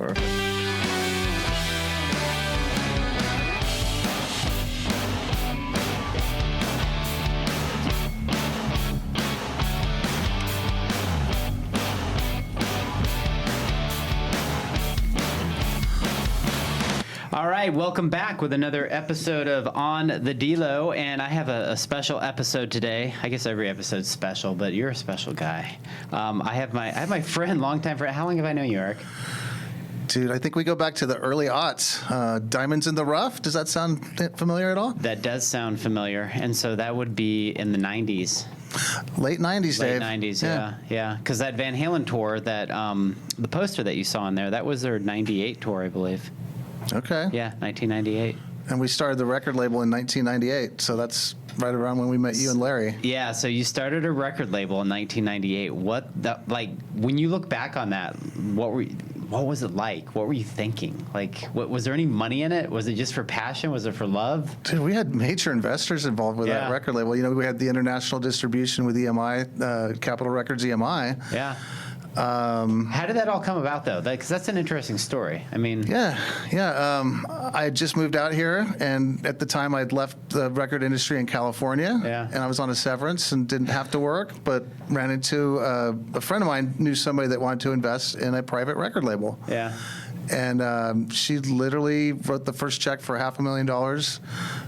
Perfect. All right, welcome back with another episode of On the DELO, and I have a special episode today. I guess every episode's special, but you're a special guy. I have my friend, longtime friend. How long have I known you, Eric? Dude, I think we go back to the early aughts. Diamonds in the Rough. Does that sound familiar at all? That does sound familiar, and so that would be in the 90s. Late 90s, Dave. Late 90s, yeah. Because that Van Halen tour, that the poster that you saw in there, that was their 98 tour, I believe. Okay. Yeah, 1998. And we started the record label in 1998, so that's right around when we met you and Larry. Yeah, so you started a record label in 1998. When you look back on that, what was it like? What were you thinking? Like, was there any money in it? Was it just for passion? Was it for love? Dude, we had major investors involved with that record label. You know, we had the international distribution with EMI, Capitol Records EMI. Yeah. How did that all come about, though? Because that's an interesting story. I mean, I had just moved out here, and at the time I'd left the record industry in California, and I was on a severance and didn't have to work, but ran into a friend of mine knew somebody that wanted to invest in a private record label. Yeah. And she literally wrote the first check for $500,000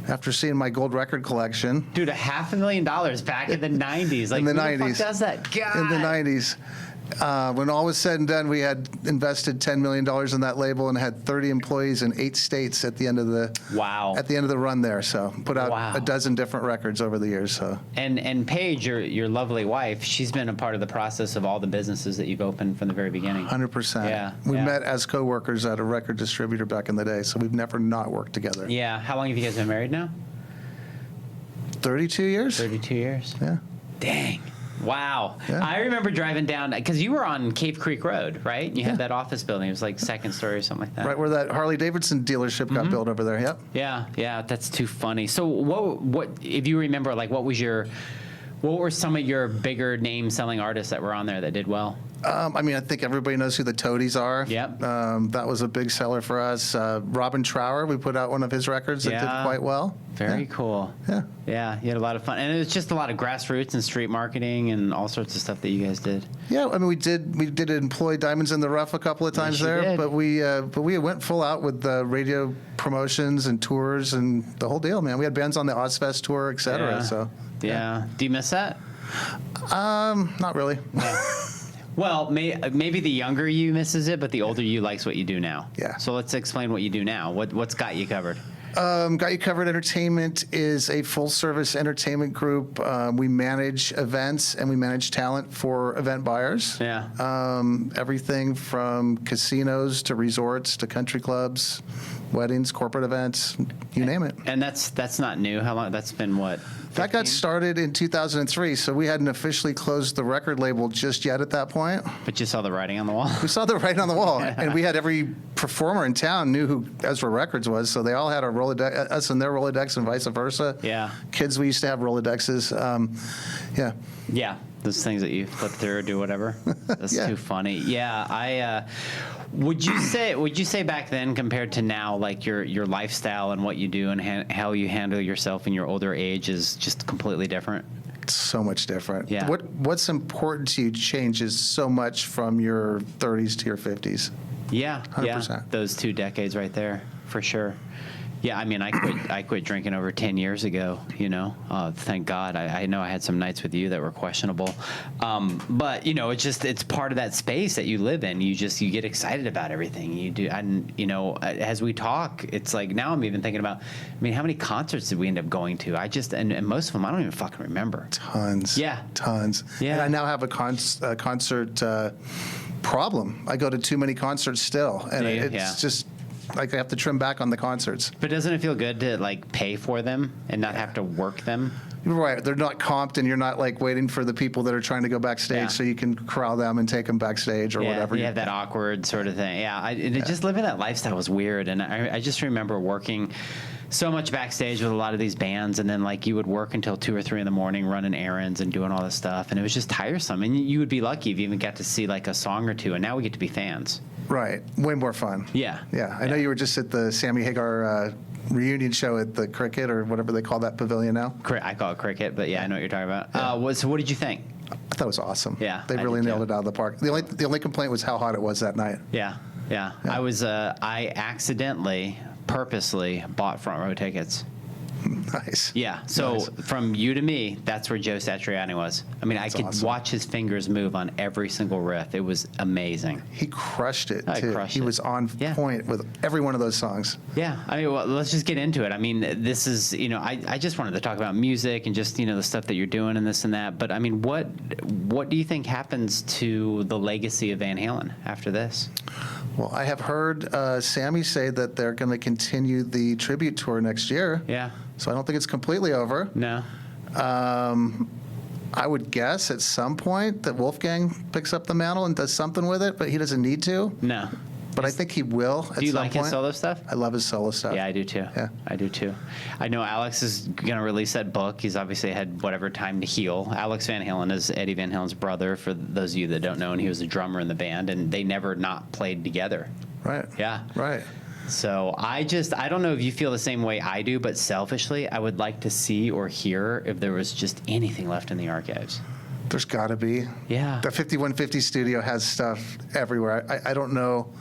after seeing my gold record collection. Dude, $500,000 back in the 90s. Like, in the who 90s. the fuck does that? God. In the 90s. When all was said and done, we had invested $10 million in that label and had 30 employees in 8 states at the end of the run there. So put out a dozen different records over the years. So and Paige, your lovely wife, she's been a part of the process of all the businesses that you've opened from the very beginning. 100%. Yeah, we met as co-workers at a record distributor back in the day, so we've never not worked together. Yeah. How long have you guys been married now? 32 years. 32 years. Yeah. Dang. Wow. Yeah. I remember driving down, because you were on Cave Creek Road, right? You had that office building. It was like second story or something like that. Right where that Harley-Davidson dealership got built over there, yep. Yeah, that's too funny. So what if you remember, like, what were some of your bigger name selling artists that were on there that did well? I mean, I think everybody knows who the Toadies are. Yep. That was a big seller for us. Robin Trower, we put out one of his records that did quite well. Very cool. Yeah. Yeah, you had a lot of fun. And it was just a lot of grassroots and street marketing and all sorts of stuff that you guys did. Yeah, I mean, we did employ Diamonds in the Rough a couple of times there, but we went full out with the radio promotions and tours and the whole deal, man. We had bands on the Ozfest tour, et cetera. Yeah. So Yeah. Do you miss that? Not really. Yeah. Well, maybe the younger you misses it, but the older you likes what you do now. Yeah. So let's explain what you do now. What's got you covered? Got You Covered Entertainment is a full-service entertainment group. We manage events and we manage talent for event buyers. Yeah. Everything from casinos to resorts to country clubs, weddings, corporate events, you name it. And that's not new. How long? That's been what? 15? That got started in 2003, so we hadn't officially closed the record label just yet at that point. But you saw the writing on the wall. We saw the writing on the wall, and we had every performer in town knew who Ezra Records was, so they all had our Rolodex, us and their Rolodex, and vice versa. Yeah. Kids, we used to have Rolodexes. Yeah. Yeah. Those things that you flip through or do whatever. That's too funny. Yeah, would you say back then compared to now, like your lifestyle and what you do and how you handle yourself in your older age is just completely different? So much different. Yeah. What's important to you changes so much from your 30s to your 50s. Yeah, 100%. yeah. Those 2 decades right there, for sure. Yeah, I mean, I quit drinking over 10 years ago, you know. Thank God. I know I had some nights with you that were questionable. But, you know, it's part of that space that you live in. You get excited about everything you do. And, you know, as we talk, it's like now I'm even thinking about, I mean, how many concerts did we end up going to? And most of them, I don't even fucking remember. Tons. Yeah. Tons. Yeah. And I now have a concert problem. I go to too many concerts still. And it's just... like I have to trim back on the concerts. But doesn't it feel good to like pay for them and not have to work them? Right. They're not comped and you're not like waiting for the people that are trying to go backstage so you can corral them and take them backstage or whatever. You have that awkward sort of thing. Yeah. Just living that lifestyle was weird. And I just remember working so much backstage with a lot of these bands, and then like you would work until 2 or 3 in the morning running errands and doing all this stuff, and it was just tiresome. And you would be lucky if you even got to see like a song or two, and now we get to be fans. Right. Way more fun. Yeah. Yeah. I know you were just at the Sammy Hagar reunion show at the Cricket or whatever they call that pavilion now. I call it Cricket, but yeah, I know what you're talking about. So what did you think? I thought it was awesome. Yeah, They I really did nailed too. it out of the park. The only complaint was how hot it was that night. Yeah. I accidentally, purposely bought front row tickets. Nice. Yeah. So Nice. from you to me, that's where Joe Satriani was. I mean, That's I could awesome. watch his fingers move on every single riff. It was amazing. He crushed it, Oh, he too. crushed He it. was on Yeah. point with every one of those songs. Yeah. I mean, well, let's just get into it. I mean, this is, I just wanted to talk about music and just, the stuff that you're doing and this and that. But I mean, what do you think happens to the legacy of Van Halen after this? Well, I have heard Sammy say that they're going to continue the tribute tour next year. Yeah. So I don't think it's completely over. No. I would guess at some point that Wolfgang picks up the mantle and does something with it, but he doesn't need to. No. But I think he will at Do you some like point. his solo stuff? I love his solo stuff. Yeah, I do too. Yeah. I do too. I know Alex is going to release that book. He's obviously had whatever time to heal. Alex Van Halen is Eddie Van Halen's brother, for those of you that don't know, and he was a drummer in the band, and they never not played together. Right. Yeah. Right. So I don't know if you feel the same way I do, but selfishly, I would like to see or hear if there was just anything left in the archives. There's got to be. Yeah. The 5150 studio has stuff everywhere. I don't know.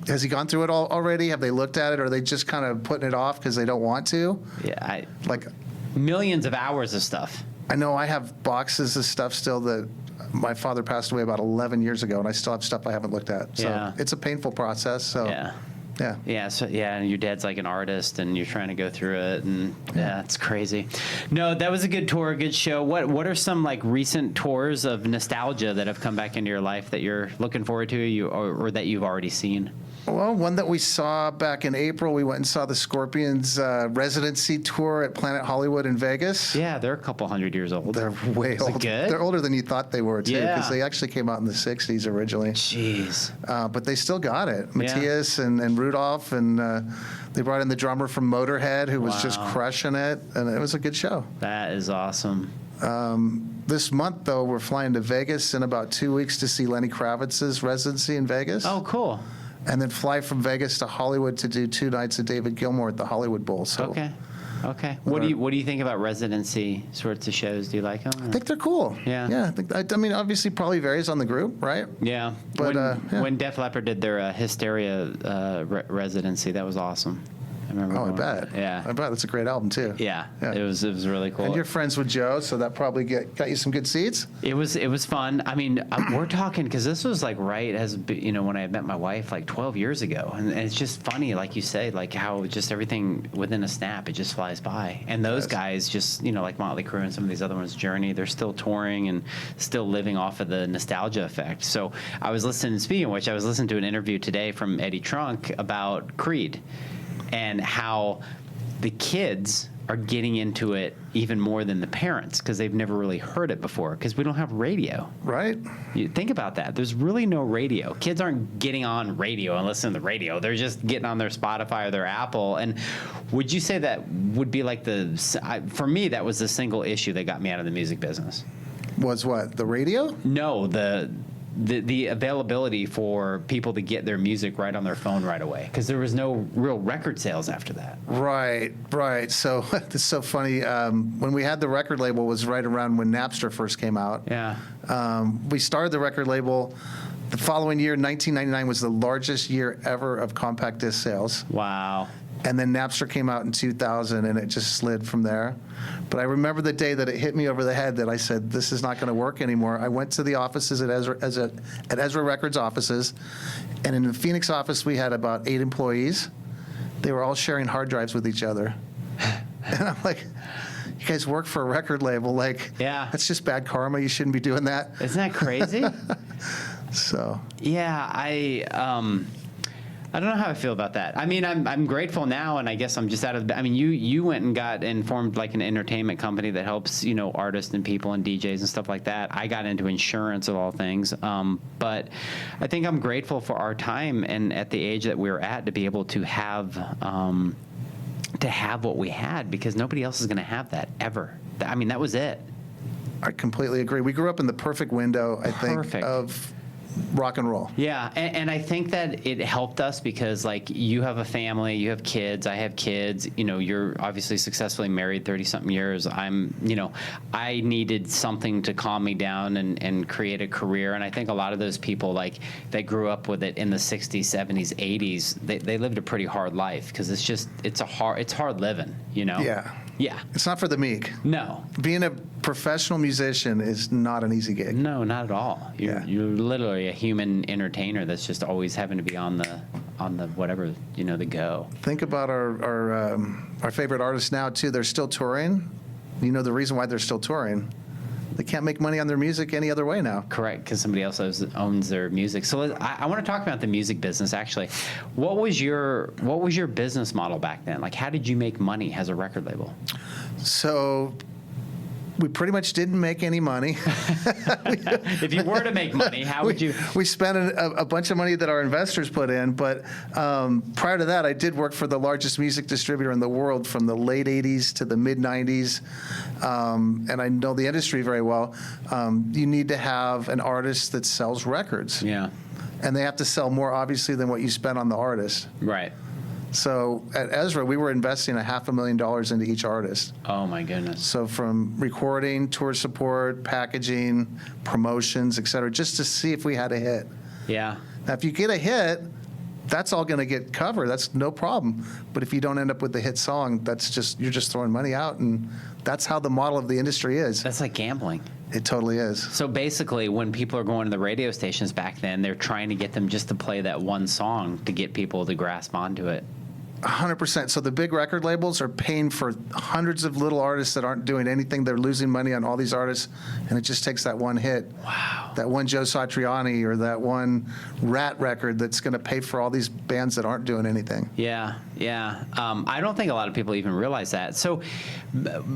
Has he gone through it all already? Have they looked at it, or are they just kind of putting it off because they don't want to? Yeah. Like, Millions of hours of stuff. I know I have boxes of stuff still that my father passed away about 11 years ago, and I still have stuff I haven't looked at. So Yeah. it's a painful process. So Yeah. yeah. Yeah, and your dad's like an artist, and you're trying to go through it, and yeah, it's crazy. No, that was a good tour, a good show. What are some like recent tours of nostalgia that have come back into your life that you're looking forward to, or that you've already seen? Well, one that we saw back in April, we went and saw the Scorpions residency tour at Planet Hollywood in Vegas. Yeah, they're a couple hundred years old. They're way Is it old. good? They're older than you thought they were, too, Yeah. because they actually came out in the 60s originally. Jeez. But they still got it. Yeah. Matthias and Rudolph, and they brought in the drummer from Motorhead, who was just Wow. crushing it, and it was a good show. That is awesome. This month, though, we're flying to Vegas in about 2 weeks to see Lenny Kravitz's residency in Vegas. Oh, cool. And then fly from Vegas to Hollywood to do 2 nights of David Gilmour at the Hollywood Bowl. So Okay. What do you think about residency sorts of shows? Do you like them? I think they're cool. Yeah. Yeah. I mean, obviously, probably varies on the group, right? Yeah. But, yeah. When Def Leppard did their Hysteria residency, that was awesome. I remember. Oh, I going- bet. Yeah. I bet. That's a great album, too. Yeah. Yeah. It was really cool. And you're friends with Joe, so that probably got you some good seats. It was fun. I mean, we're talking because this was like right as when I met my wife like 12 years ago, and it's just funny, like you say, like how just everything within a snap it just flies by. And those Yes. guys just like Motley Crue and some of these other ones, Journey, they're still touring and still living off of the nostalgia effect. So I was listening. Speaking of which, I was listening to an interview today from Eddie Trunk about Creed and how the kids are getting into it even more than the parents because they've never really heard it before because we don't have radio. Right? You think about that. There's really no radio. Kids aren't getting on radio and listening to the radio. They're just getting on their Spotify or their Apple. And would you say that would be like for me, that was the single issue that got me out of the music business? Was what? The radio? No, the availability for people to get their music right on their phone right away because there was no real record sales after that. Right. So it's so funny. When we had the record label was right around when Napster first came out. Yeah. We started the record label. The following year, 1999, was the largest year ever of compact disc sales. Wow. And then Napster came out in 2000, and it just slid from there. But I remember the day that it hit me over the head that I said, this is not going to work anymore. I went to the offices at Ezra Records offices, and in the Phoenix office, we had about 8 employees. They were all sharing hard drives with each other. And I'm like, you guys work for a record label. Like, Yeah. that's just bad karma. You shouldn't be doing that. Isn't that crazy? So, Yeah, I don't know how I feel about that. I mean, I'm grateful now, and I guess I'm just out of. I mean, you went and formed like an entertainment company that helps artists and people and DJs and stuff like that. I got into insurance of all things, but I think I'm grateful for our time and at the age that we were at to be able to have what we had because nobody else is going to have that ever. I mean, that was it. I completely agree. We grew up in the perfect window, I think, Perfect. of rock and roll. Yeah, and I think that it helped us because, like, you have a family, you have kids, I have kids, you know, you're obviously successfully married 30-something years. I needed something to calm me down and create a career, and I think a lot of those people, like, that grew up with it in the 60s, 70s, 80s, they lived a pretty hard life because it's hard living, you know? Yeah. Yeah. It's not for the meek. No. Being a professional musician is not an easy gig. No, not at all. You're literally a human entertainer that's just always having to be on the whatever, you know, the go. Think about our favorite artists now too. They're still touring. You know the reason why they're still touring? They can't make money on their music any other way now. Correct, because somebody else owns their music. So I want to talk about the music business. Actually, what was your business model back then? Like, how did you make money as a record label? So we pretty much didn't make any money. If you were to make money, how would you? We spent a bunch of money that our investors put in, but prior to that, I did work for the largest music distributor in the world from the late 80s to the mid 90s, and I know the industry very well. You need to have an artist that sells records. Yeah. And they have to sell more, obviously, than what you spend on the artist. Right. So at Ezra, we were investing $500,000 into each artist. Oh, my goodness. So from recording, tour support, packaging, promotions, et cetera, just to see if we had a hit. Yeah. Now, if you get a hit, that's all going to get covered. That's no problem. But if you don't end up with the hit song, you're just throwing money out, and that's how the model of the industry is. That's like gambling. It totally is. So basically, when people are going to the radio stations back then, they're trying to get them just to play that one song to get people to grasp onto it. 100%. So the big record labels are paying for hundreds of little artists that aren't doing anything. They're losing money on all these artists, and it just takes that one hit. Wow. That one Joe Satriani or that one Rat record that's going to pay for all these bands that aren't doing anything. Yeah, yeah. I don't think a lot of people even realize that. So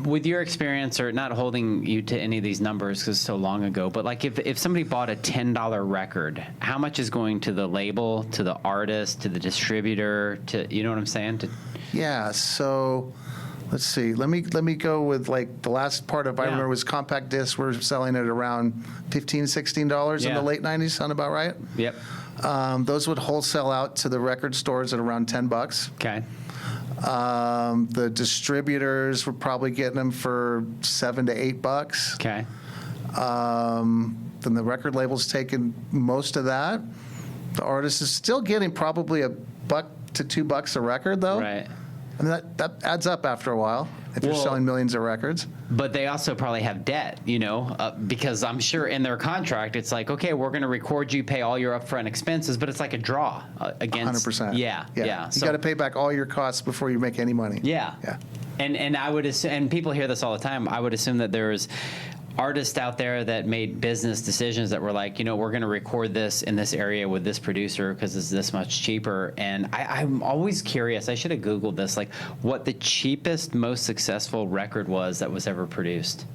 with your experience, or not holding you to any of these numbers because it's so long ago, but like if somebody bought a $10 record, how much is going to the label, to the artist, to the distributor, to, you know what I'm saying? Yeah, so let's see. Let me go with like the last part of I remember was compact discs. We're selling it around $15, $16 in the late 90s. Sound about right? Yep. Those would wholesale out to the record stores at around $10. Okay. The distributors were probably getting them for $7 to $8. Okay. Then the record label's taking most of that. The artist is still getting probably $1 to $2 a record, though. Right. I mean, that adds up after a while if you're selling millions of records. But they also probably have debt, you know, because I'm sure in their contract it's like, okay, we're going to record you, pay all your upfront expenses, but it's like a draw against. 100%. Yeah. You got to pay back all your costs before you make any money. Yeah. Yeah. And I would assume, and people hear this all the time, I would assume that there's artists out there that made business decisions that were like, you know, we're going to record this in this area with this producer because it's this much cheaper. And I'm always curious, I should have Googled this, like what the cheapest, most successful record was that was ever produced.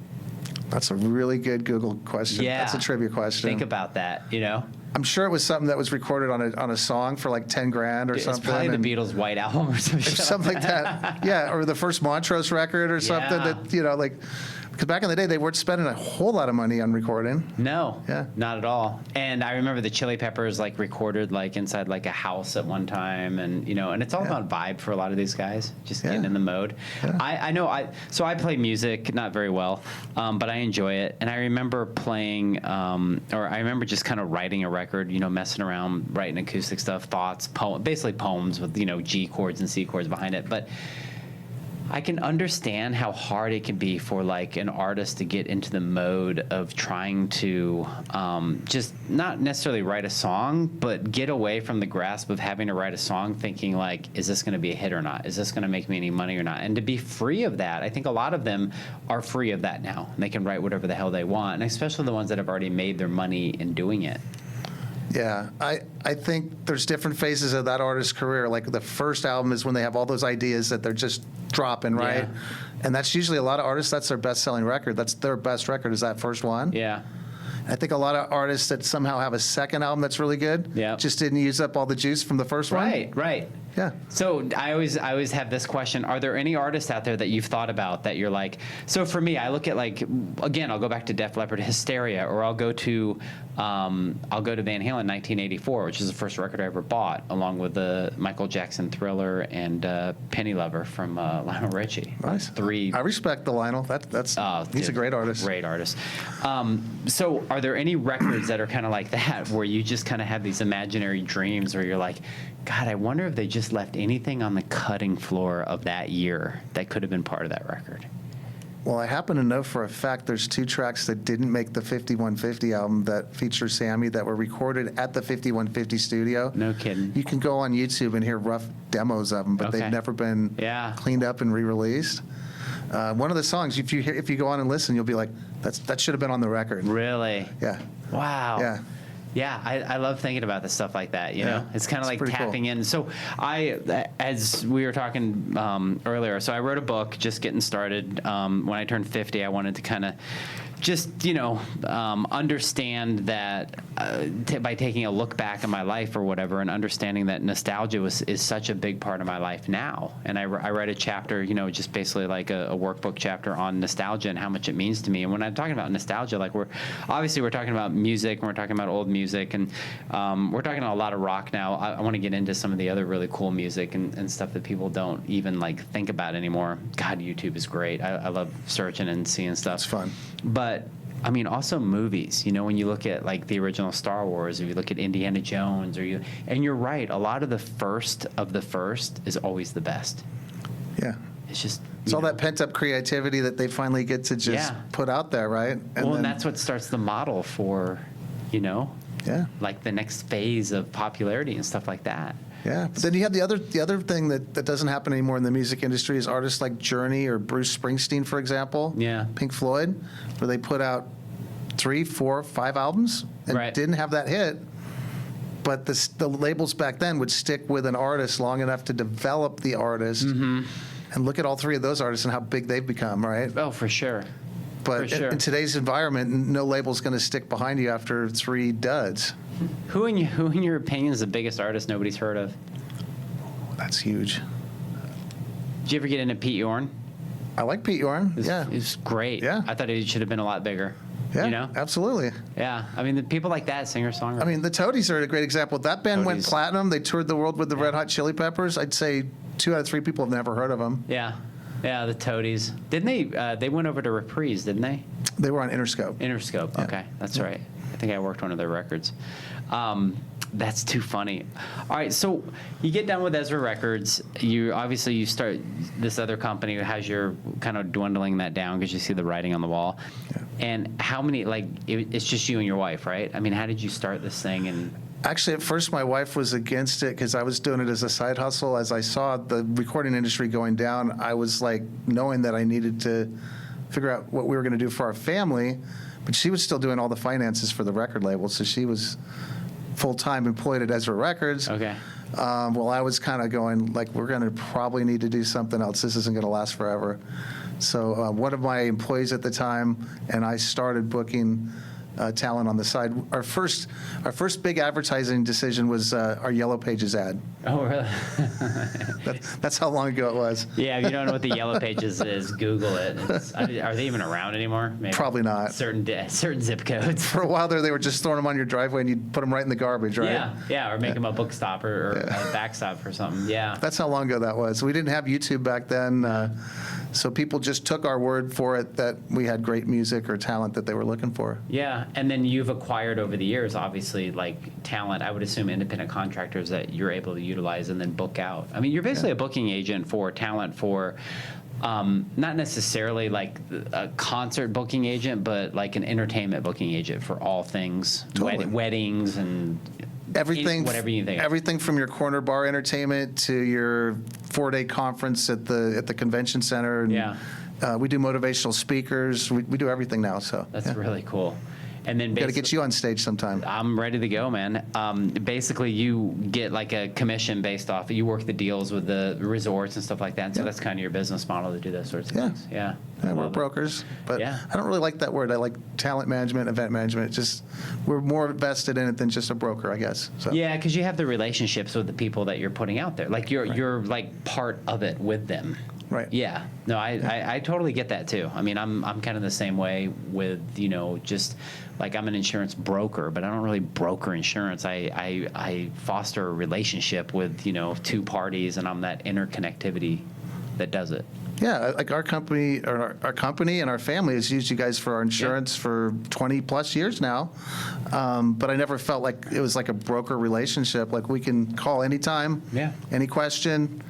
That's a really good Google question. Yeah. That's a trivia question. Think about that, you know? I'm sure it was something that was recorded on a song for like 10 grand or something. It's probably the Beatles' White Album or something like that. Yeah, or the first Montrose record or something that, you know, like, because back in the day, they weren't spending a whole lot of money on recording. No, Yeah. not at all. And I remember the Chili Peppers like recorded like inside like a house at one time, and you know, and it's all about vibe for a lot of these guys, just getting in the mode. Yeah. I know so I play music, not very well, but I enjoy it. And I remember playing, or I remember just kind of writing a record, you know, messing around, writing acoustic stuff, thoughts, basically poems with, you know, G chords and C chords behind it, but I can understand how hard it can be for like an artist to get into the mode of trying to just not necessarily write a song, but get away from the grasp of having to write a song thinking like, is this going to be a hit or not? Is this going to make me any money or not? And to be free of that, I think a lot of them are free of that now. And they can write whatever the hell they want, and especially the ones that have already made their money in doing it. Yeah, I think there's different phases of that artist's career. Like the first album is when they have all those ideas that they're just dropping, right? Yeah. And that's usually a lot of artists, that's their best-selling record. That's their best record is that first one. Yeah. I think a lot of artists that somehow have a second album that's really good just didn't use up all the juice from the first one. Right. Yeah. So I always have this question: are there any artists out there that you've thought about that you're like? So for me, I look at again, I'll go back to Def Leppard, Hysteria, or I'll go to Van Halen, 1984, which is the first record I ever bought, along with the Michael Jackson Thriller and Penny Lover from Lionel Richie. Nice. Three. I respect the Lionel. He's a great artist. Great artist. So are there any records that are kind of like that, where you just kind of have these imaginary dreams where you're like, God, I wonder if they just left anything on the cutting floor of that year that could have been part of that record? Well, I happen to know for a fact there's 2 tracks that didn't make the 5150 album that feature Sammy that were recorded at the 5150 studio. No kidding. You can go on YouTube and hear rough demos of them, but they've never been cleaned up and re-released. One of the songs, if you go on and listen, you'll be like, that should have been on the record. Really? Yeah. Wow. Yeah. Yeah, I love thinking about the stuff like that, you know? It's kind of like tapping in. So as we were talking earlier, so I wrote a book, just getting started. When I turned 50, I wanted to kind of just, understand that by taking a look back in my life or whatever, and understanding that nostalgia is such a big part of my life now. And I read a chapter, just basically like a workbook chapter on nostalgia and how much it means to me. And when I'm talking about nostalgia, like we're talking about music, and we're talking about old music, and we're talking a lot of rock now. I want to get into some of the other really cool music and stuff that people don't even think about anymore. God, YouTube is great. I love searching and seeing stuff. It's fun. But I mean, also movies. When you look at the original Star Wars, or you look at Indiana Jones, and you're right, a lot of the first is always the best. Yeah. It's just it's all that pent up creativity that they finally get to just put out there, right? And that's what starts the model for, like the next phase of popularity and stuff like that. Yeah, but then you have the other thing that doesn't happen anymore in the music industry is artists like Journey or Bruce Springsteen, for example. Yeah. Pink Floyd, where they put out 3, 4, 5 albums and didn't have that hit. But the labels back then would stick with an artist long enough to develop the artist. Mm-hmm. And look at all 3 of those artists and how big they've become, right? Oh, for sure. But in today's environment, no label's going to stick behind you after 3 duds. Who in your opinion is the biggest artist nobody's heard of? That's huge. Did you ever get into Pete Yorn? I like Pete Yorn. It's great. Yeah. I thought he should have been a lot bigger. Yeah, absolutely. Yeah, I mean, the people like that, singer-songwriter. I mean, the Toadies are a great example. That band went platinum. They toured the world with the Red Hot Chili Peppers. I'd say 2 out of 3 people have never heard of them. Yeah, the Toadies. Didn't they? They went over to Reprise, didn't they? They were on Interscope. Interscope. Yeah. Okay, that's right. I think I worked one of their records. That's too funny. All right, so you get done with Ezra Records. You start this other company has your kind of dwindling that down because you see the writing on the wall. Yeah. And how many? It's just you and your wife, right? I mean, how did you start this thing? And actually, at first, my wife was against it because I was doing it as a side hustle. As I saw the recording industry going down, I was knowing that I needed to figure out what we were going to do for our family. But she was still doing all the finances for the record label, so she was full-time employed at Ezra Records. Okay. Well, I was kind of going, we're going to probably need to do something else. This isn't going to last forever. So one of my employees at the time and I started booking talent on the side. Our first big advertising decision was our Yellow Pages ad. Oh, really? That's how long ago it was. Yeah, if you don't know what the Yellow Pages is, Google it. Are they even around anymore? Maybe. Probably not. Certain zip codes. For a while there, they were just throwing them on your driveway and you'd put them right in the garbage, right? Yeah, or make them a book stop or a backstop or something. Yeah. That's how long ago that was. We didn't have YouTube back then. So people just took our word for it that we had great music or talent that they were looking for. Yeah, and then you've acquired over the years, obviously, talent, I would assume independent contractors that you're able to utilize and then book out. I mean, you're basically a booking agent for talent for not necessarily a concert booking agent, but an entertainment booking agent for all things, weddings and everything, whatever you think. Everything from your corner bar entertainment to your 4-day conference at the convention center. And, we do motivational speakers. We do everything now. So that's really cool. And then Got to get you on stage sometime. I'm ready to go, man. Basically, you get like a commission based off. You work the deals with the resorts and stuff like that. So that's kind of your business model to do those sorts of things. Yeah. We're brokers, but Yeah. I don't really like that word. I like talent management, event management. Just we're more vested in it than just a broker, I guess. So. Yeah, because you have the relationships with the people that you're putting out there. Like you're like part of it with them. Right. Yeah. No, I totally get that too. I mean, I'm kind of the same way with, just like I'm an insurance broker, but I don't really broker insurance. I foster a relationship with, two parties, and I'm that interconnectivity that does it. Yeah, like our company, or our company and our family has used you guys for our insurance for 20 plus years now. But I never felt like it was like a broker relationship. Like we can call anytime, any question,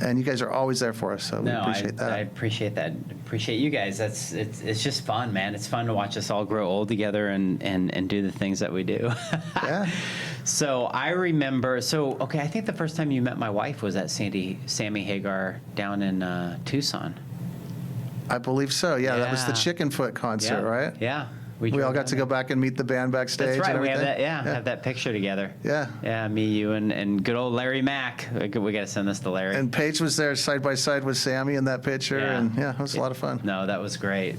and you guys are always there for us. So we appreciate that. I appreciate that. Appreciate you guys. It's just fun, man. It's fun to watch us all grow old together and do the things that we do. Yeah. So I remember, I think the first time you met my wife was at Sammy Hagar down in Tucson. I believe so. Yeah, that was the Chicken Foot concert, right? Yeah. We all got to go back and meet the band backstage. That's right. And We have everything. that. Have that picture together. Yeah. Yeah. Me, you, and good old Larry Mack. We got to send this to Larry. And Paige was there side by side with Sammy in that picture, and it was a lot of fun. No, that was great.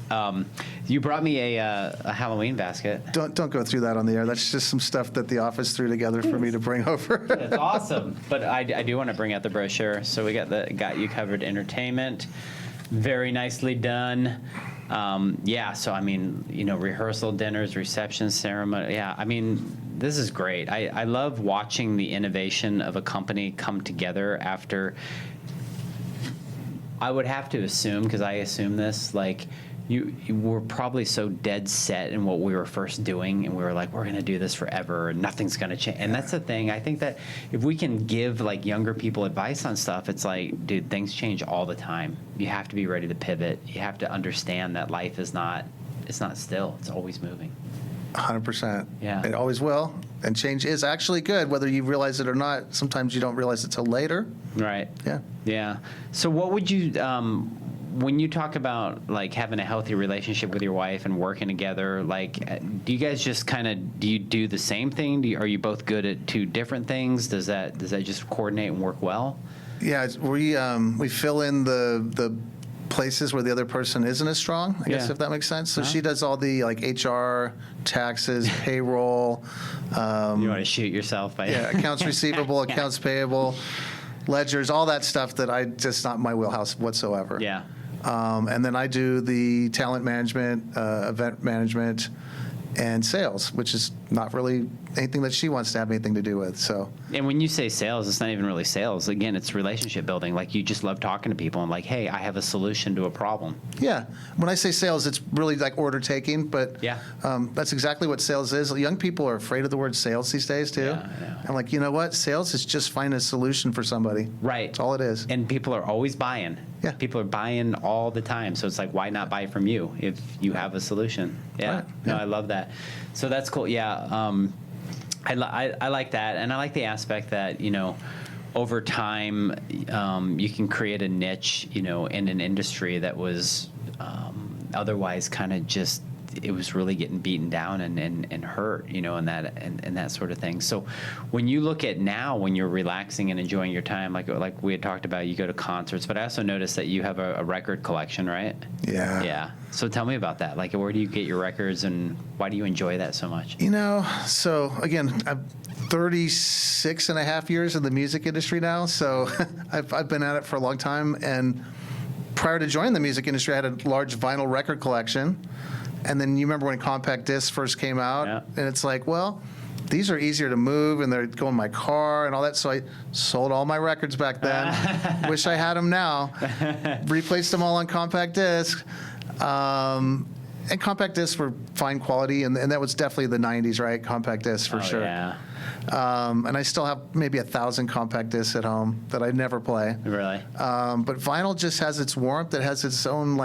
You brought me a Halloween basket. Don't go through that on the air. That's just some stuff that the office threw together for me to bring over. That's awesome. But I do want to bring out the brochure. So we got you covered entertainment. Very nicely done. So I mean, rehearsal, dinners, receptions, ceremony. Yeah, I mean, this is great. I love watching the innovation of a company come together after. I would have to assume, because I assume this, like you were probably so dead set in what we were first doing, and we were like, we're going to do this forever, and nothing's going to change. And that's the thing. I think that if we can give like younger people advice on stuff, it's like, dude, things change all the time. You have to be ready to pivot. You have to understand that life is not still. It's always moving. 100%. Yeah. It always will. And change is actually good, whether you realize it or not. Sometimes you don't realize it till later. Right. Yeah. Yeah. So what would you, when you talk about like having a healthy relationship with your wife and working together, like, do you guys just do you do the same thing? Are you both good at two different things? Does that just coordinate and work well? Yeah, we fill in the places where the other person isn't as strong, I guess, if that makes sense. So she does all the like HR, taxes, payroll. You want to shoot yourself by accounts receivable, accounts payable, ledgers, all that stuff that just not my wheelhouse whatsoever. Yeah. And then I do the talent management, event management, and sales, which is not really anything that she wants to have anything to do with. So. And when you say sales, it's not even really sales. Again, it's relationship building. Like you just love talking to people and like, hey, I have a solution to a problem. Yeah. When I say sales, it's really like order taking, but that's exactly what sales is. Young people are afraid of the word sales these days too. Yeah. I'm like, you know what? Sales is just finding a solution for somebody. Right. That's all it is. And people are always buying. Yeah. People are buying all the time. So it's like, why not buy from you if you have a solution? Yeah. Right. No, I love that. So that's cool. Yeah. I like that. And I like the aspect that, over time, you can create a niche, in an industry that was otherwise kind of just, it was really getting beaten down and hurt, and that sort of thing. So when you look at now, when you're relaxing and enjoying your time, like we had talked about, you go to concerts, but I also noticed that you have a record collection, right? Yeah. Yeah. So tell me about that. Like, where do you get your records and why do you enjoy that so much? So again, I'm 36 and a half years in the music industry now. So I've been at it for a long time. And prior to joining the music industry, I had a large vinyl record collection. And then you remember when compact discs first came out, and it's like, well, these are easier to move, and they go in my car and all that. So I sold all my records back then. Wish I had them now. Replaced them all on compact disc. And compact discs were fine quality, and that was definitely the 90s, right? Compact discs for sure. Yeah. And I still have maybe 1,000 compact discs at home that I never play. Really? But vinyl just has its warmth. It has its own,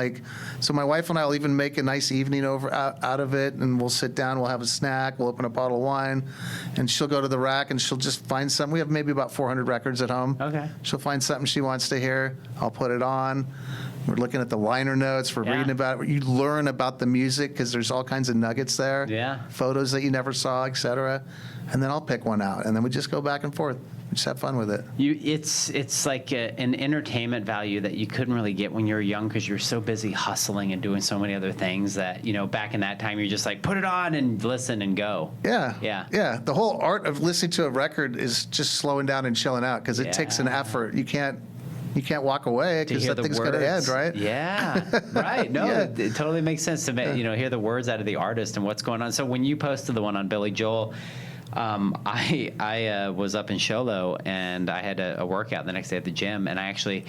so my wife and I will even make a nice evening out of it, and we'll sit down, we'll have a snack, we'll open a bottle of wine, and she'll go to the rack and she'll just find something. We have maybe about 400 records at home. Okay. She'll find something she wants to hear. I'll put it on. We're looking at the liner notes. We're reading about it. You learn about the music because there's all kinds of nuggets there. Yeah. Photos that you never saw, etc. And then I'll pick one out, and then we just go back and forth. We just have fun with it. It's like an entertainment value that you couldn't really get when you were young because you're so busy hustling and doing so many other things that, back in that time, you're just like, put it on and listen and go. Yeah. Yeah. Yeah. The whole art of listening to a record is just slowing down and chilling out because it takes an effort. You can't walk away because that thing's going to end, right? Yeah, right. No, it totally makes sense to hear the words out of the artist and what's going on. So when you posted the one on Billy Joel, I was up in Sholo and I had a workout the next day at the gym, and I actually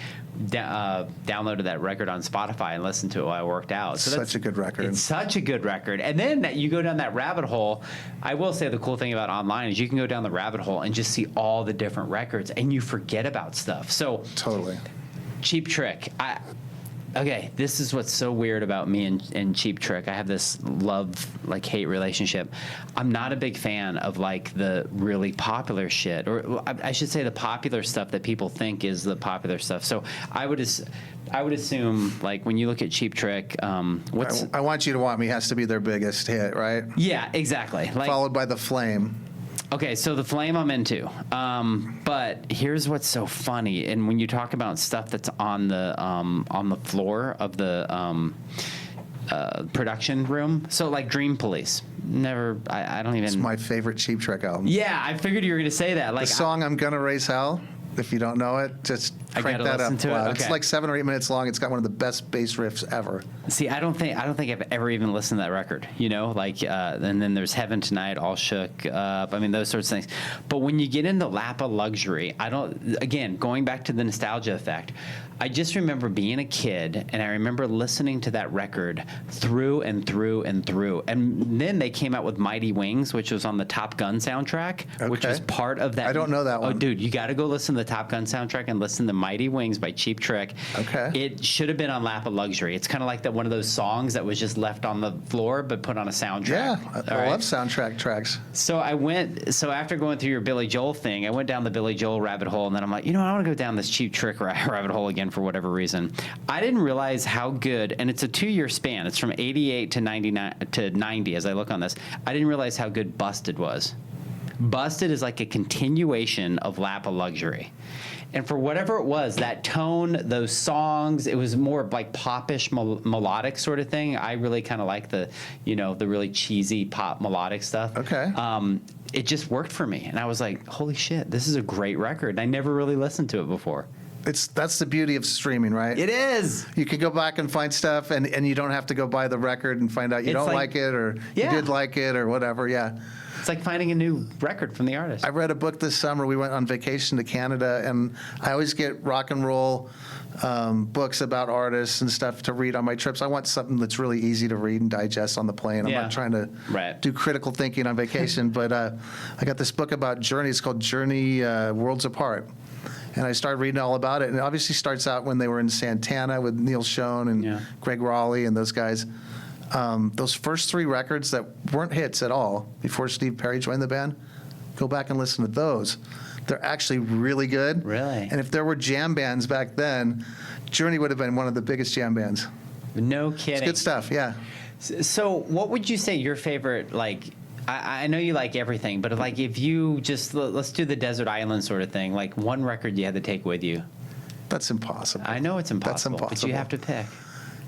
downloaded that record on Spotify and listened to it while I worked out. So such a good record. It's such a good record. And then you go down that rabbit hole. I will say the cool thing about online is you can go down the rabbit hole and just see all the different records, and you forget about stuff. So totally. Cheap Trick. Okay, this is what's so weird about me and Cheap Trick. I have this love-hate relationship. I'm not a big fan of the really popular shit, or I should say the popular stuff that people think is the popular stuff. So I would assume when you look at Cheap Trick, what's I Want You to Want Me has to be their biggest hit, right? Yeah, exactly. Followed by The Flame. Okay, so The Flame I'm into, but here's what's so funny. And when you talk about stuff that's on the floor of the production room, so Dream Police, I don't even. It's my favorite Cheap Trick album. Yeah, I figured you were gonna say that. The song "I'm Gonna Raise Hell." If you don't know it, just crank that up. Okay. It's like 7 or 8 minutes long. It's got one of the best bass riffs ever. See, I don't think I've ever even listened to that record. And then there's Heaven Tonight, All Shook Up. I mean, those sorts of things. But when you get into Lap of Luxury, again, going back to the nostalgia effect, I just remember being a kid, and I remember listening to that record through and through and through. And then they came out with Mighty Wings, which was on the Top Gun soundtrack, which was part of that. I don't know that one. Oh, dude, you got to go listen to the Top Gun soundtrack and listen to Mighty Wings by Cheap Trick. Okay. It should have been on Lap of Luxury. It's kind of like one of those songs that was just left on the floor but put on a soundtrack. Yeah, I love soundtrack tracks. So after going through your Billy Joel thing, I went down the Billy Joel rabbit hole, and then I'm like, I want to go down this Cheap Trick rabbit hole again for whatever reason. I didn't realize how good, and it's a 2-year span. It's from 88 to 99 to 90 as I look on this. I didn't realize how good Busted was. Busted is like a continuation of Lap of Luxury. And for whatever it was, that tone, those songs, it was more like popish, melodic sort of thing. I really kind of like the really cheesy pop melodic stuff. Okay. It just worked for me. And I was like, holy shit, this is a great record. And I never really listened to it before. That's the beauty of streaming, right? It is. You can go back and find stuff, and you don't have to go buy the record and find out you don't like it, or you did like it, or whatever. Yeah. It's like finding a new record from the artist. I read a book this summer. We went on vacation to Canada, and I always get rock and roll books about artists and stuff to read on my trips. I want something that's really easy to read and digest on the plane. I'm not trying to do critical thinking on vacation, but I got this book about Journey. It's called Journey Worlds Apart. And I started reading all about it. And it obviously starts out when they were in Santana with Neil Schon and Greg Raleigh and those guys. Those first 3 records that weren't hits at all before Steve Perry joined the band, go back and listen to those. They're actually really good. Really? And if there were jam bands back then, Journey would have been one of the biggest jam bands. No kidding. It's good stuff, yeah. So what would you say your favorite, I know you like everything, but if you just, let's do the desert island sort of thing, one record you had to take with you. That's impossible. I know it's impossible, but you have to pick.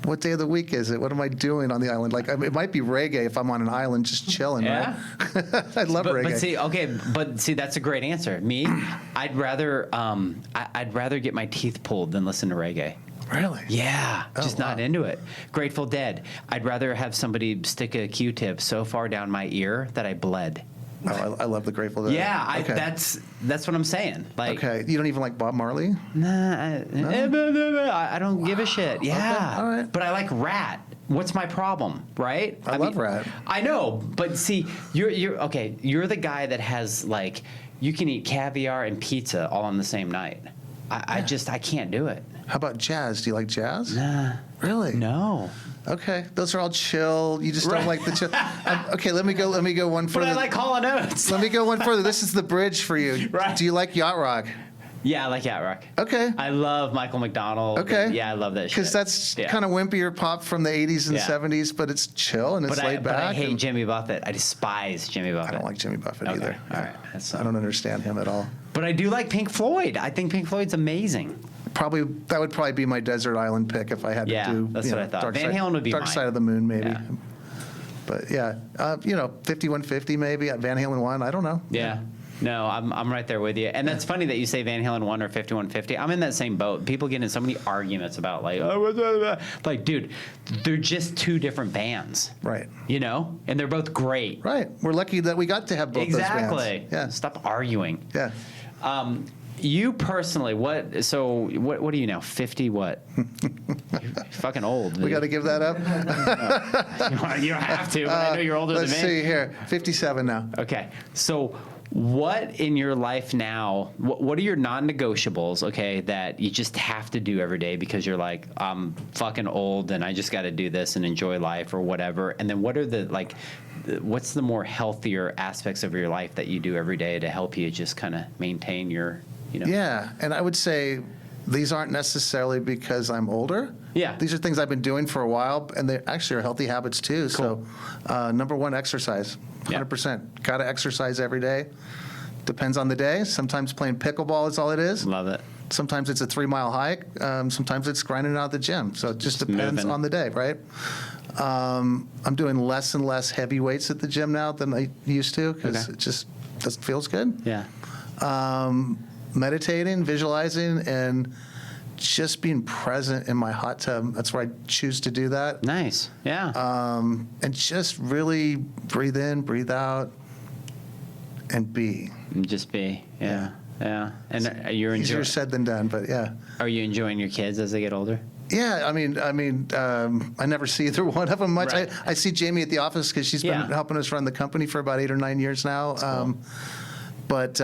What day of the week is it? What am I doing on the island? It might be reggae if I'm on an island just chilling, right? I love reggae. But see, that's a great answer. Me, I'd rather get my teeth pulled than listen to reggae. Really? Yeah, just not into it. Grateful Dead. I'd rather have somebody stick a Q-tip so far down my ear that I bled. Oh, I love the Grateful Dead. Yeah, that's what I'm saying. Okay, you don't even like Bob Marley? Nah, I don't give a shit. Yeah, okay. All right. But I like Rat. What's my problem, right? I love Rat. I know, but see, you're okay. You're the guy that has you can eat caviar and pizza all on the same night. I can't do it. How about jazz? Do you like jazz? Nah. Really? No. Okay, those are all chill. You just don't like the chill. Okay, let me go one further. But I like Hall & Oates. Let me go one further. This is the bridge for you. Right. Do you like yacht rock? Yeah, I like Yacht Rock. Okay. I love Michael McDonald. Okay. Yeah, I love that shit. Because that's kind of wimpier pop from the 80s and 70s, but it's chill and it's laid back. But I hate Jimmy Buffett. I despise Jimmy Buffett. I don't like Jimmy Buffett either. All right. I don't understand him at all. But I do like Pink Floyd. I think Pink Floyd's amazing. That would probably be my desert island pick if I had to do. That's what I thought. Van Halen would be Dark mine. Side of the Moon, maybe. Yeah. But 5150 maybe. Van Halen 1. I don't know. Yeah. No, I'm right there with you. And that's funny that you say Van Halen 1 or 5150. I'm in that same boat. People get in so many arguments about like, dude, they're just two different bands. Right. And they're both great. Right. We're lucky that we got to have both those bands. Exactly. Yeah. Stop arguing. Yeah. You personally, what are you now? 50 what? You're fucking old. We got to give that up? You don't have to, but I know you're older than me. Let's see here. 57 now. Okay. So what in your life now, what are your non-negotiables, okay, that you just have to do every day because you're like, I'm fucking old and I just got to do this and enjoy life or whatever? And then what are what's the more healthier aspects of your life that you do every day to help you just kind of maintain your, Yeah, and I would say these aren't necessarily because I'm older. Yeah. These are things I've been doing for a while, and they actually are healthy habits too. Cool. So, number one, exercise. 100%. Got to exercise every day. Depends on the day. Sometimes playing pickleball is all it is. Love it. Sometimes it's a 3-mile hike. Sometimes it's grinding out the gym. So it just depends on the day, right? I'm doing less and less heavy weights at the gym now than I used to because it just feels good. Yeah. Meditating, visualizing, and just being present in my hot tub. That's where I choose to do that. Nice. Yeah. And just really breathe in, breathe out, and be. And just be. Yeah. And you're Easier enjoying. said than done, but yeah. Are you enjoying your kids as they get older? Yeah, I mean, I never see either one of them much. Right. I see Jamie at the office because she's been helping us run the company for about 8 or 9 years now. Cool. But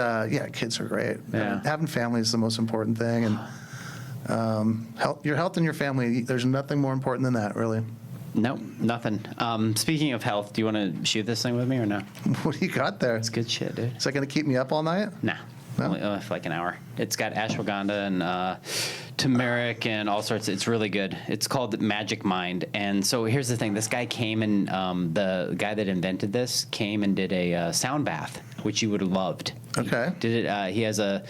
kids are great. Yeah. Having family is the most important thing, and your health and your family. There's nothing more important than that, really. Nope, nothing. Speaking of health, do you want to shoot this thing with me or no? What do you got there? It's good shit, dude. Is that going to keep me up all night? Nah. No? Only for like an hour. It's got ashwagandha and turmeric and all sorts. It's really good. It's called Magic Mind. And so here's the thing. This guy came and the guy that invented this came and did a sound bath, which you would have loved. Okay. He did it. He has a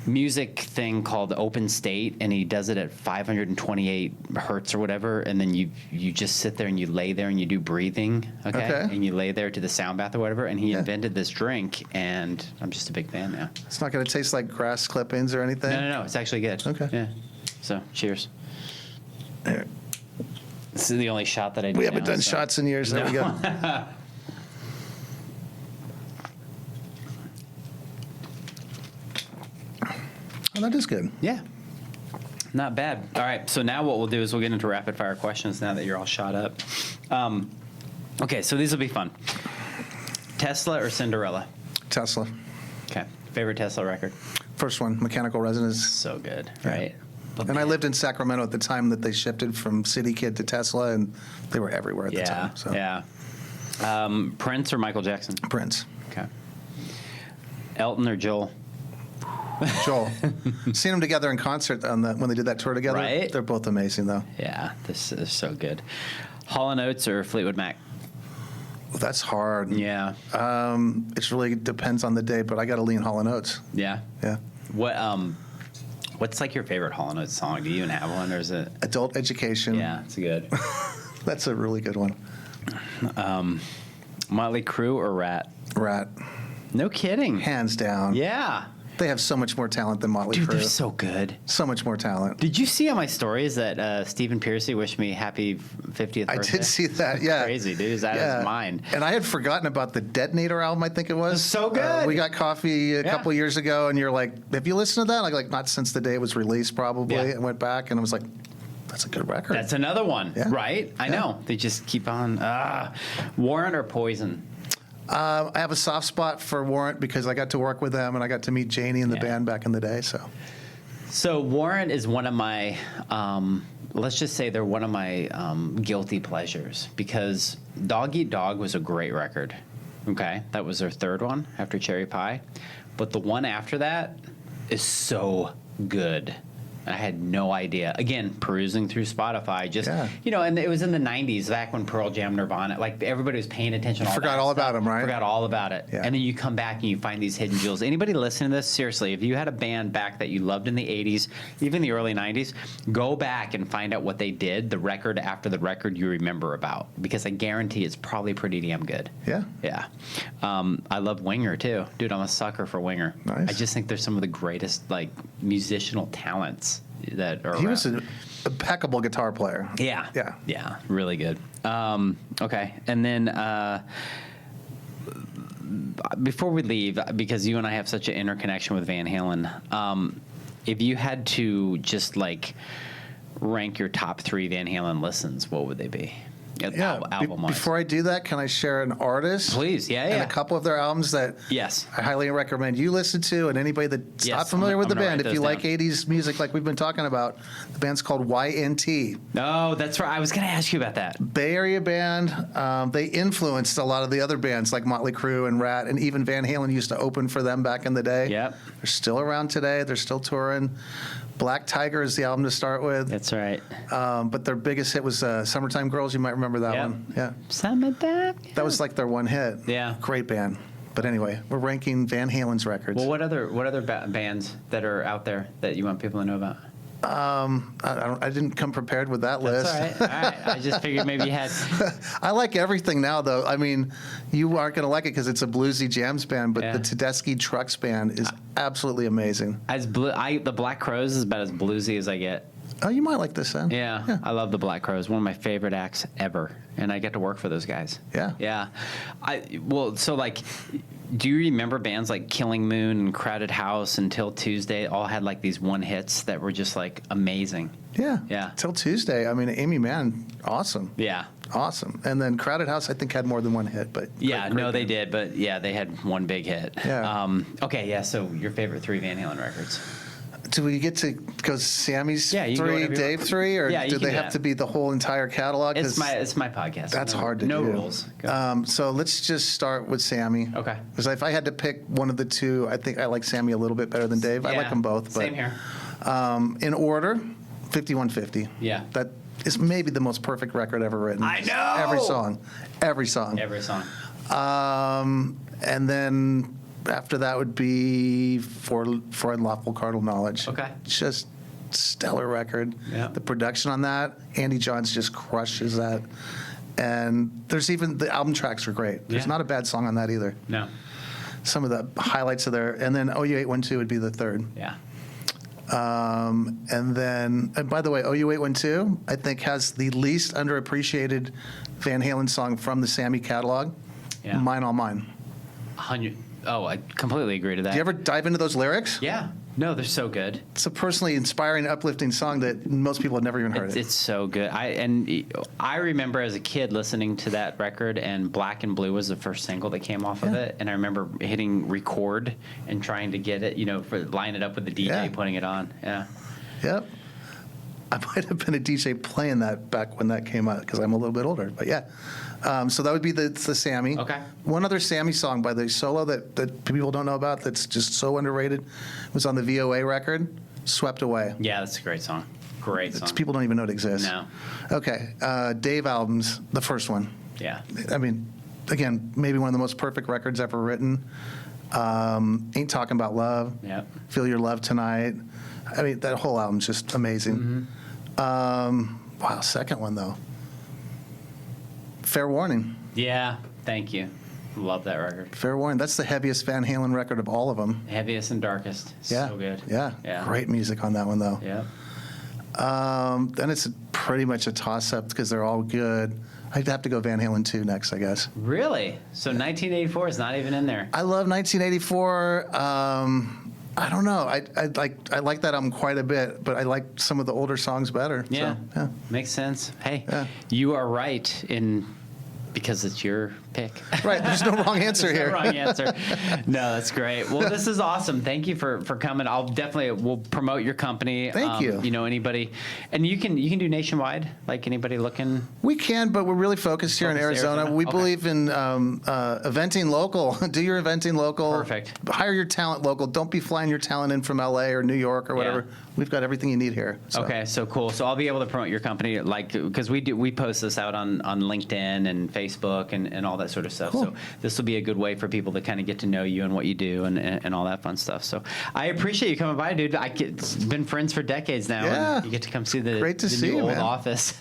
music thing called Open State, and he does it at 528 hertz or whatever, and then you just sit there and you lay there and you do breathing, okay? And you lay there to the sound bath or whatever, and he invented this drink, and I'm just a big fan now. It's not going to taste like grass clippings or anything? No, it's actually good. Okay. Yeah. So, cheers. This is the only shot that I do. We haven't done shots in years. There we go. Oh, that is good. Yeah. Not bad. All right. So now what we'll do is we'll get into rapid fire questions now that you're all shot up. Okay. So these will be fun. Tesla or Cinderella? Tesla. Okay. Favorite Tesla record? First one, Mechanical Resonance. So good. Right. And I lived in Sacramento at the time that they shifted from City Kid to Tesla, and they were everywhere at the time. So. Yeah. Prince or Michael Jackson? Prince. Okay. Elton or Joel? Joel. Seen them together in concert when they did that tour together. Right. They're both amazing, though. Yeah, this is so good. Hall & Oates or Fleetwood Mac? Well, that's hard. Yeah. It really depends on the day, but I got to lean Hall & Oates. Yeah. Yeah. What's like your favorite Hall & Oates song? Do you even have one, or is it? Adult Education. Yeah, it's good. That's a really good one. Motley Crue or Rat? Rat. No kidding. Hands down. Yeah. They have so much more talent than Motley Dude, Crue. they're so good. So much more talent. Did you see on my stories that Stephen Pearcy wished me happy 50th birthday? I did see that, yeah. Crazy, dude. Is that his mind? And I had forgotten about the Detonator album, I think it was. So good. We got coffee a couple years ago, and you're like, have you listened to that? Like not since the day it was released, probably. Yeah. I went back, and I was like, that's a good record. That's another one, Yeah. right? I know. They just keep on. Warrant or Poison? I have a soft spot for Warrant because I got to work with them, and I got to meet Janie and the band back in the day. So Warrant is one of my, let's just say they're one of my guilty pleasures, because Dog Eat Dog was a great record. Okay, that was their third one after Cherry Pie, but the one after that is so good. I had no idea. Again, perusing through Spotify, just and it was in the '90s, back when Pearl Jam, Nirvana, like everybody was paying attention. Forgot all about them, right? Forgot all about it. Yeah. And then you come back and you find these hidden jewels. Anybody listening to this, seriously, if you had a band back that you loved in the '80s, even the early '90s, go back and find out what they did, the record after the record you remember about, because I guarantee it's probably pretty damn good. Yeah. Yeah. I love Winger too, dude. I'm a sucker for Winger. Nice. I just think they're some of the greatest like musicianal talents that are He around. was an impeccable guitar player. Yeah, really good. Okay, and then before we leave, because you and I have such an interconnection with Van Halen, if you had to just like rank your top 3 Van Halen listens, what would they be? Album-wise. Before I do that, can I share an artist? Please, yeah. And a couple of their albums that I highly recommend you listen to, and anybody that's not familiar with the band, if you like 80s music like we've been talking about, the band's called YNT. Oh, that's right. I was going to ask you about that. Bay Area band. They influenced a lot of the other bands like Motley Crue and Rat, and even Van Halen used to open for them back in the day. Yep. They're still around today. They're still touring. Black Tiger is the album to start with. That's right. But their biggest hit was Summertime Girls. You might remember that one. Yeah. Summertime. That was like their one hit. Yeah. Great band. But anyway, we're ranking Van Halen's records. Well, what other bands that are out there that you want people to know about? I didn't come prepared with that list. That's all right. I just figured maybe you had. I like everything now, though. I mean, you aren't going to like it because it's a bluesy jams band, but the Tedeschi Trucks band is absolutely amazing. The Black Crowes is about as bluesy as I get. Oh, you might like this, then. Yeah, I love the Black Crowes. One of my favorite acts ever, and I get to work for those guys. Yeah. So like, do you remember bands like Killing Moon and Crowded House and Till Tuesday all had like these one hits that were just like amazing? Yeah. Till Tuesday. I mean, Amy Mann, awesome. Yeah. Awesome. And then Crowded House, I think, had more than one hit, but great they did, but they had one big hit. Yeah. Okay, so your favorite 3 Van Halen records? Do we get to go Sammy's 3, Dave 3, or do they have to be the whole entire catalog? It's my podcast. That's hard to do. No rules. So let's just start with Sammy. Okay. Because if I had to pick one of the two, I think I like Sammy a little bit better than Dave. I like them both. But, same here. In order, 5150. Yeah. That is maybe the most perfect record ever written. I know. Every song. And then after that would be For Unlawful Carnal Knowledge. Okay. Just stellar record. Yeah. The production on that, Andy Johns just crushes that. And there's even, the album tracks are great. There's not a bad song on that either. No. Some of the highlights are there. And then OU812 would be the third. Yeah. And then, and by the way, OU812, I think, has the least underappreciated Van Halen song from the Sammy catalog. Yeah. Mine All Mine. 100. Oh, I completely agree to that. Do you ever dive into those lyrics? Yeah. No, they're so good. It's a personally inspiring, uplifting song that most people have never even heard. It's so good. I remember as a kid listening to that record, and Black and Blue was the first single that came off of it, and I remember hitting record and trying to get it, line it up with the DJ putting it on. Yeah. Yep. I might have been a DJ playing that back when that came out because I'm a little bit older, but yeah. So that would be the Sammy. Okay. One other Sammy song by the solo that people don't know about that's just so underrated was on the VOA record, Swept Away. Yeah, that's a great song. Great song. People don't even know it exists. No. Okay. Dave albums, the first one. Yeah. I mean, again, maybe one of the most perfect records ever written. Ain't Talking About Love. Yep. Feel Your Love Tonight. I mean, that whole album's just amazing. Wow, second one, though. Fair Warning. Yeah, thank you. Love that record. Fair Warning. That's the heaviest Van Halen record of all of them. Heaviest and darkest. Yeah. So good. Yeah. Great music on that one, though. Yeah. Then it's pretty much a toss-up because they're all good. I'd have to go Van Halen 2 next, I guess. Really? So 1984 is not even in there. I love 1984. I don't know. I like that album quite a bit, but I like some of the older songs better. Yeah. So, Makes sense. Hey, Yeah. you are right in Because it's your pick. Right. There's no wrong answer There's here. No wrong answer. No, that's great. Well, this is awesome. Thank you for coming. We'll promote your company. Thank you. You know, anybody, and you can do nationwide, like anybody looking. We can, but we're really focused here in Arizona. We believe in eventing local. Do your eventing local. Perfect. Hire your talent local. Don't be flying your talent in from LA or New York or whatever. Yeah. We've got everything you need here. So. Okay, so cool. So I'll be able to promote your company, like, because we post this out on LinkedIn and Facebook and all that sort of stuff. Cool. So this will be a good way for people to kind of get to know you and what you do and all that fun stuff. So I appreciate you coming by, dude. It's been friends for decades now. Yeah. And you get to come see the See new you, old man. office.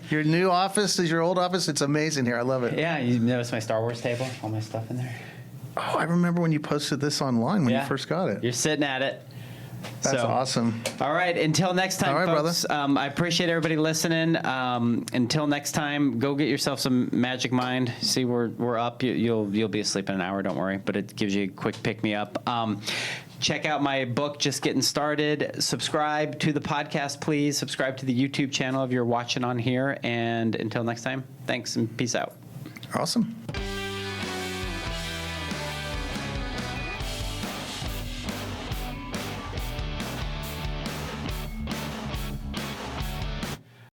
Your new office is your old office. It's amazing here. I love it. Yeah, you notice my Star Wars table, all my stuff in there. Oh, I remember when you posted this online when you first got it. You're sitting at it. That's awesome. All right. Until next time, all right, folks. I appreciate everybody listening. Until next time, go get yourself some Magic Mind. See, we're up. You'll be asleep in an hour. Don't worry. But it gives you a quick pick me up. Check out my book, Just Getting Started. Subscribe to the podcast, please. Subscribe to the YouTube channel if you're watching on here. And until next time, thanks and peace out. Awesome.